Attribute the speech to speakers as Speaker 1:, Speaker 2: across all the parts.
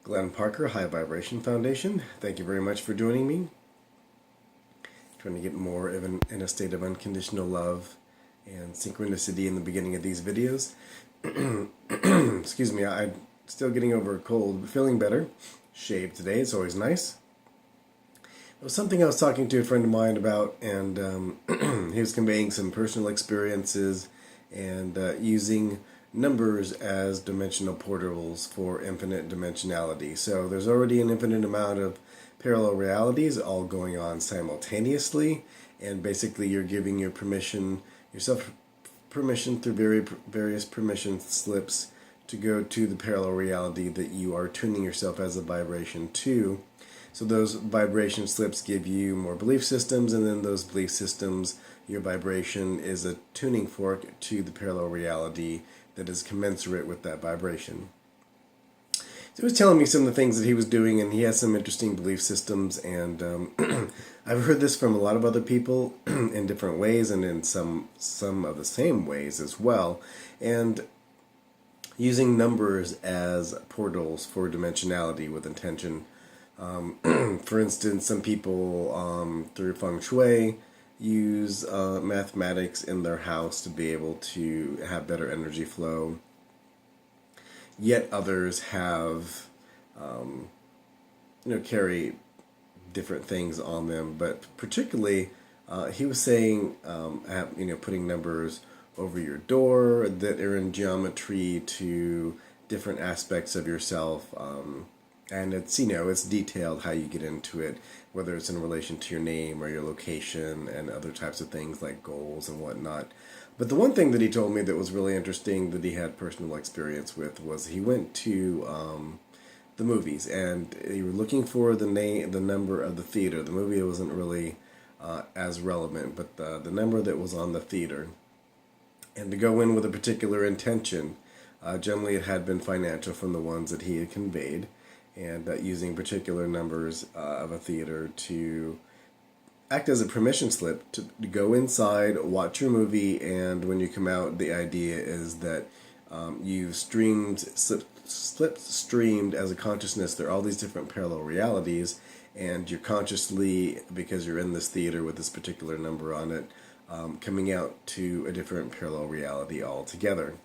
Speaker 1: Glenn Parker, High Vibration Foundation. Thank you very much for joining me. Trying to get more in a state of unconditional love and synchronicity in the beginning of these videos. Excuse me, I'm still getting over a cold, but feeling better. Shaved today, it's always nice. It was something I was talking to a friend of mine about, and he was conveying some personal experiences and using numbers as dimensional portals for infinite dimensionality. So there's already an infinite amount of parallel realities all going on simultaneously, and basically you're giving yourself permission through various permission slips to go to the parallel reality that you are tuning yourself as a vibration to. So those vibration slips give you more belief systems, and then those belief systems, your vibration is a tuning fork to the parallel reality that is commensurate with that vibration. So he was telling me some of the things that he was doing, and he has some interesting belief systems, and I've heard this from a lot of other people in different ways, and in some of the same ways as well, and using numbers as portals for dimensionality with intention. For instance, some people through feng shui use mathematics in their house to be able to have better energy flow. Yet others have, carry different things on them. But particularly, he was saying, putting numbers over your door that are in geometry to different aspects of yourself. And it's, it's detailed how you get into it, whether it's in relation to your name or your location and other types of things like goals and whatnot. But the one thing that he told me that was really interesting that he had personal experience with was he went to the movies, and he was looking for the number of the theater. The movie wasn't really as relevant, but the number that was on the theater. And to go in with a particular intention, generally it had been financial from the ones that he had conveyed, and using particular numbers of a theater to act as a permission slip to go inside, watch your movie, and when you come out, the idea is that you've streamed as a consciousness. There are all these different parallel realities, and you're consciously, because you're in this theater with this particular number on it, coming out to a different parallel reality altogether.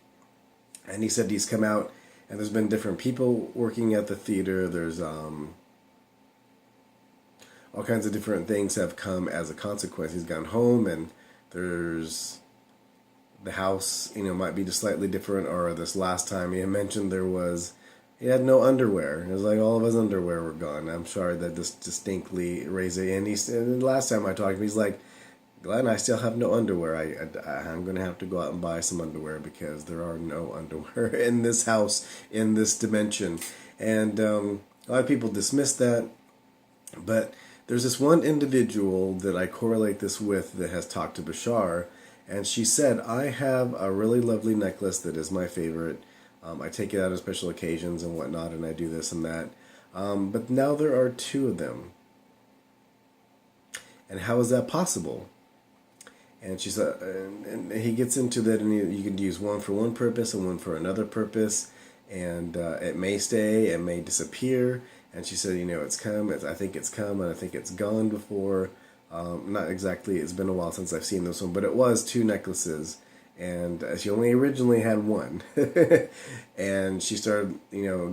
Speaker 1: And he said he's come out, and there's been different people working at the theater. There's all kinds of different things have come as a consequence. He's gone home, and there's the house, might be just slightly different. Or this last time he had mentioned he had no underwear. It was like all of his underwear were gone. I'm sorry that this distinctly raised it. And the last time I talked to him, he's like, Glenn, I still have no underwear. I'm going to have to go out and buy some underwear because there are no underwear in this house, in this dimension. And a lot of people dismiss that. But there's this one individual that I correlate this with that has talked to Bashar. And she said, I have a really lovely necklace that is my favorite. I take it out on special occasions and whatnot, and I do this and that. But now there are two of them. And how is that possible? And she said, and he gets into that, and you can use one for one purpose and one for another purpose, and it may stay, it may disappear. And she said, it's come. I think it's come, and I think it's gone before. Not exactly. It's been a while since I've seen this one, but it was two necklaces, and she only originally had one. And she started,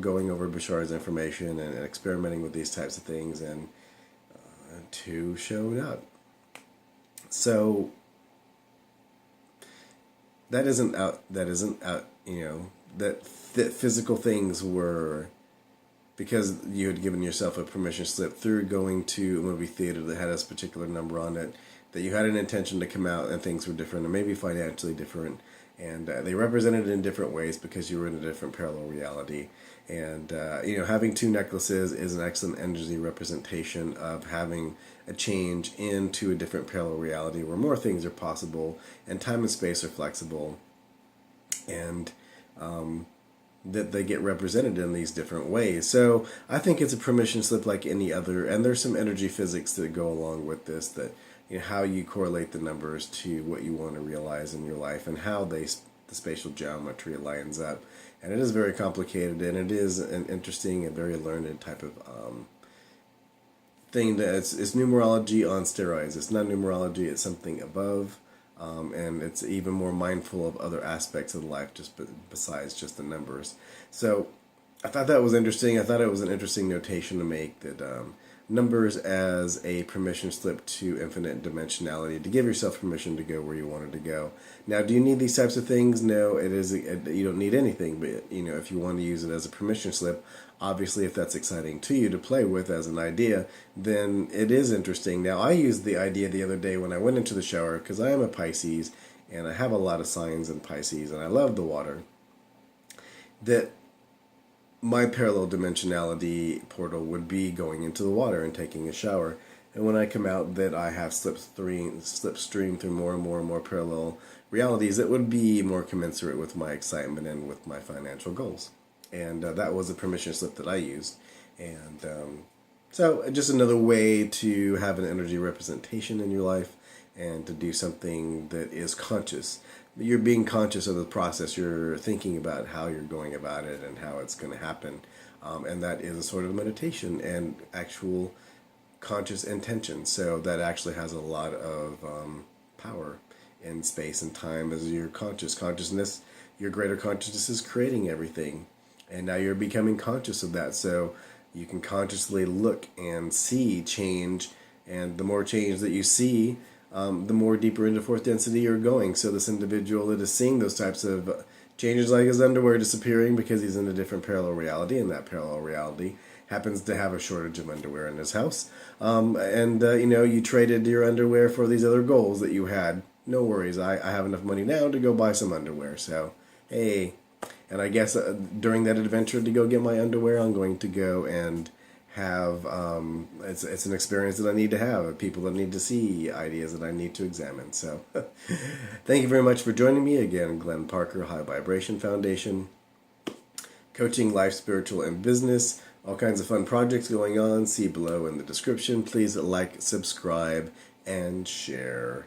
Speaker 1: going over Bashar's information and experimenting with these types of things, and two showed up. So that isn't out, that physical things were because you had given yourself a permission slip through going to a movie theater that had a particular number on it, that you had an intention to come out and things were different, or maybe financially different, and they represented it in different ways because you were in a different parallel reality. And having two necklaces is an excellent energy representation of having a change into a different parallel reality where more things are possible and time and space are flexible, and that they get represented in these different ways. So I think it's a permission slip like any other, and there's some energy physics that go along with this, that how you correlate the numbers to what you want to realize in your life, and how the spatial geometry lines up, And it is very complicated, and it is an interesting and very learned type of thing. That it's numerology on steroids. It's not numerology, it's something above. And it's even more mindful of other aspects of life just besides just the numbers. So I thought that was interesting. I thought it was an interesting notation to make, that numbers as a permission slip to infinite dimensionality, to give yourself permission to go where you wanted to go. Now, do you need these types of things? No, you don't need anything, but if you want to use it as a permission slip, obviously if that's exciting to you to play with as an idea, then it is interesting. Now, I used the idea the other day when I went into the shower, because I am a Pisces, and I have a lot of signs in Pisces, and I love the water, that my parallel dimensionality portal would be going into the water and taking a shower. And when I come out, that I have slipstream through more and more and more parallel realities that would be more commensurate with my excitement and with my financial goals. And that was a permission slip that I used. And so just another way to have an energy representation in your life and to do something that is conscious. You're being conscious of the process. You're thinking about how you're going about it and how it's going to happen. And that is a sort of meditation and actual conscious intention. So that actually has a lot of power in space and time as your consciousness. Your greater consciousness is creating everything. And now you're becoming conscious of that. So you can consciously look and see change. And the more change that you see, the more deeper into fourth density you're going. So this individual that is seeing those types of changes, like his underwear disappearing because he's in a different parallel reality, and that parallel reality happens to have a shortage of underwear in his house. You traded your underwear for these other goals that you had. No worries, I have enough money now to go buy some underwear. So, hey, and I guess during that adventure to go get my underwear, I'm going to go and have, it's an experience that I need to have, people that need to see, ideas that I need to examine. So thank you very much for joining me again. Glenn Parker, High Vibration Foundation, coaching, life, spiritual, and business, all kinds of fun projects going on. See below in the description. Please like, subscribe, and share.